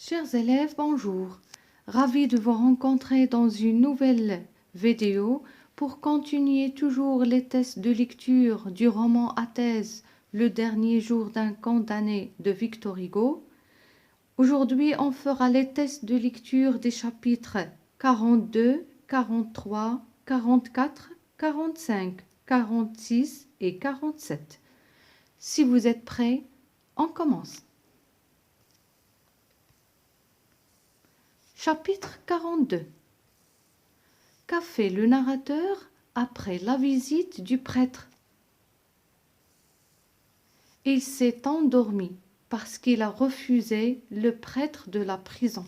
Chers élèves, bonjour. Ravi de vous rencontrer dans une nouvelle vidéo pour continuer toujours les tests de lecture du roman Athènes, le dernier jour d'un condamné de Victor Hugo. Aujourd'hui, on fera les tests de lecture des chapitres 42, 43, 44, 45, 46 et 47. Si vous êtes prêts, on commence. Chapitre 42. Qu'a fait le narrateur après la visite du prêtre? Il s'est endormi parce qu'il a refusé le prêtre de la prison.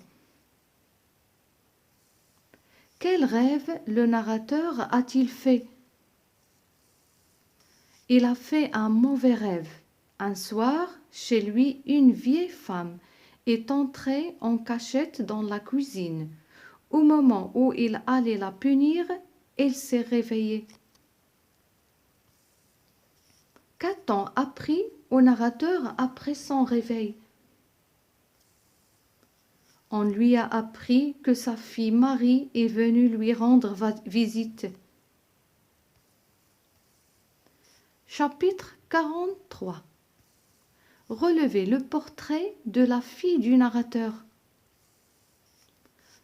Quel rêve le narrateur a-t-il fait? Il a fait un mauvais rêve. Un soir, chez lui, une vieille femme est entrée en cachette dans la cuisine. Au moment où il allait la punir, elle s'est réveillée. Qu'a-t-on appris au narrateur après son réveil? On lui a appris que sa fille Marie est venue lui rendre visite. Chapitre 43. Relevez le portrait de la fille du narrateur.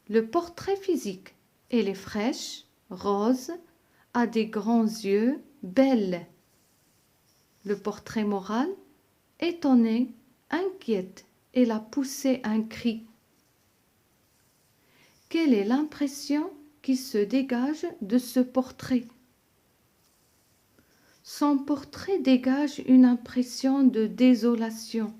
Le portrait physique. Elle est fraîche, rose, a des grands yeux, belle. Le portrait moral. Étonnée, inquiète, elle a poussé un cri. Quelle est l'impression qui se dégage de ce portrait? Son portrait dégage une impression de désolation.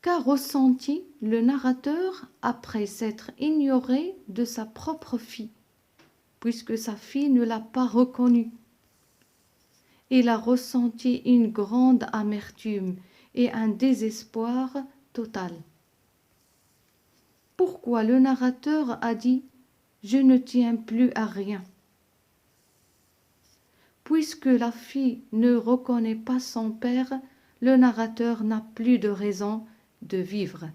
Qu'a ressenti le narrateur après s'être ignoré de sa propre fille, puisque sa fille ne l'a pas reconnue? Il a ressenti une grande amertume et un désespoir total. Pourquoi le narrateur a dit « Je ne tiens plus à rien ». Puisque la fille ne reconnaît pas son père, le narrateur n'a plus de raison de vivre.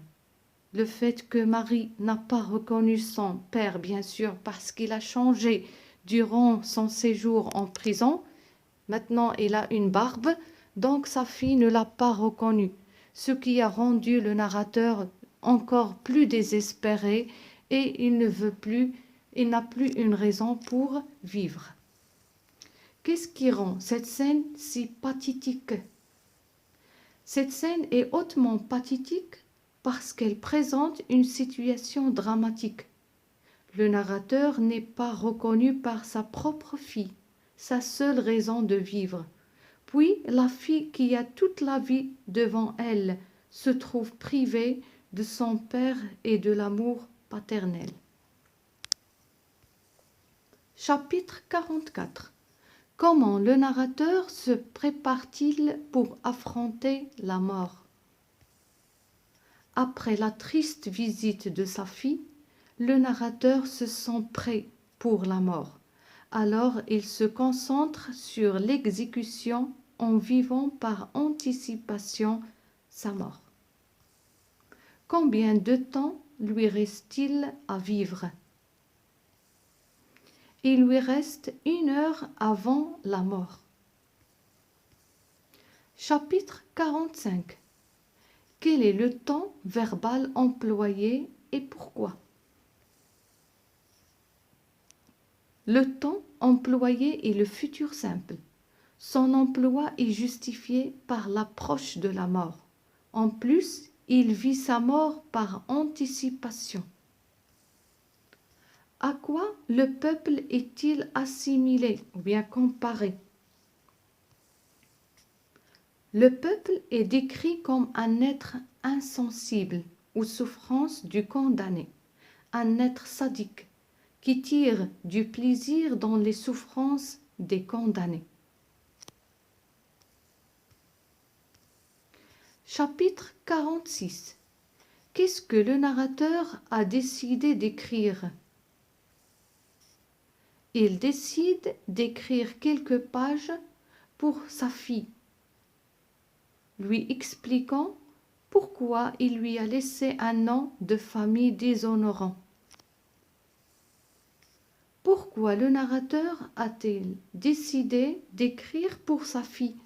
Le fait que Marie n'a pas reconnu son père, bien sûr, parce qu'il a changé durant son séjour en prison. Maintenant, il a une barbe, donc sa fille ne l'a pas reconnu, ce qui a rendu le narrateur encore plus désespéré et il n'a plus une raison pour vivre. Qu'est-ce qui rend cette scène si pathétique? Cette scène est hautement pathétique parce qu'elle présente une situation dramatique. Le narrateur n'est pas reconnu par sa propre fille, sa seule raison de vivre. Puis la fille qui a toute la vie devant elle se trouve privée de son père et de l'amour paternel. Chapitre 44. Comment le narrateur se prépare-t-il pour affronter la mort? Après la triste visite de sa fille, le narrateur se sent prêt pour la mort. Alors il se concentre sur l'exécution en vivant par anticipation sa mort. Combien de temps lui reste-t-il à vivre? Il lui reste 1 heure avant la mort. Chapitre 45. Quel est le temps verbal employé et pourquoi? Le temps employé est le futur simple. Son emploi est justifié par l'approche de la mort. En plus, il vit sa mort par anticipation. À quoi le peuple est-il assimilé ou bien comparé? Le peuple est décrit comme un être insensible aux souffrances du condamné, un être sadique qui tire du plaisir dans les souffrances des condamnés. Chapitre 46. Qu'est-ce que le narrateur a décidé d'écrire? Il décide d'écrire quelques pages pour sa fille, lui expliquant pourquoi il lui a laissé un nom de famille déshonorant? Pourquoi le narrateur a-t-il décidé d'écrire pour sa fille?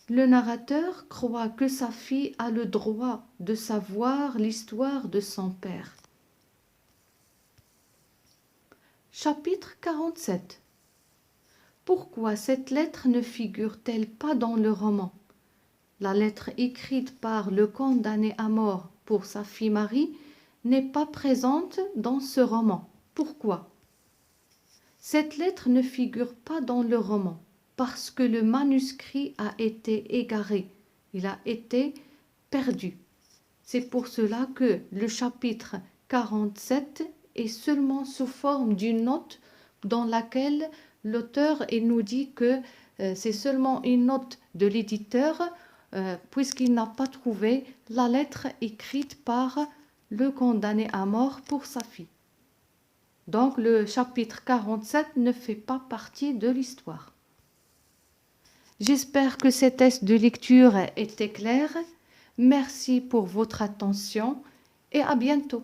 Le narrateur croit que sa fille a le droit de savoir l'histoire de son père. Chapitre 47. Pourquoi cette lettre ne figure-t-elle pas dans le roman? La lettre écrite par le condamné à mort pour sa fille Marie n'est pas présente dans ce roman. Pourquoi? Cette lettre ne figure pas dans le roman parce que le manuscrit a été égaré, il a été perdu. C'est pour cela que le chapitre 47 est seulement sous forme d'une note dans laquelle l'auteur nous dit que c'est seulement une note de l'éditeur puisqu'il n'a pas trouvé la lettre écrite par le condamné à mort pour sa fille. Donc le chapitre 47 ne fait pas partie de l'histoire. J'espère que ces tests de lecture étaient clairs. Merci pour votre attention et à bientôt.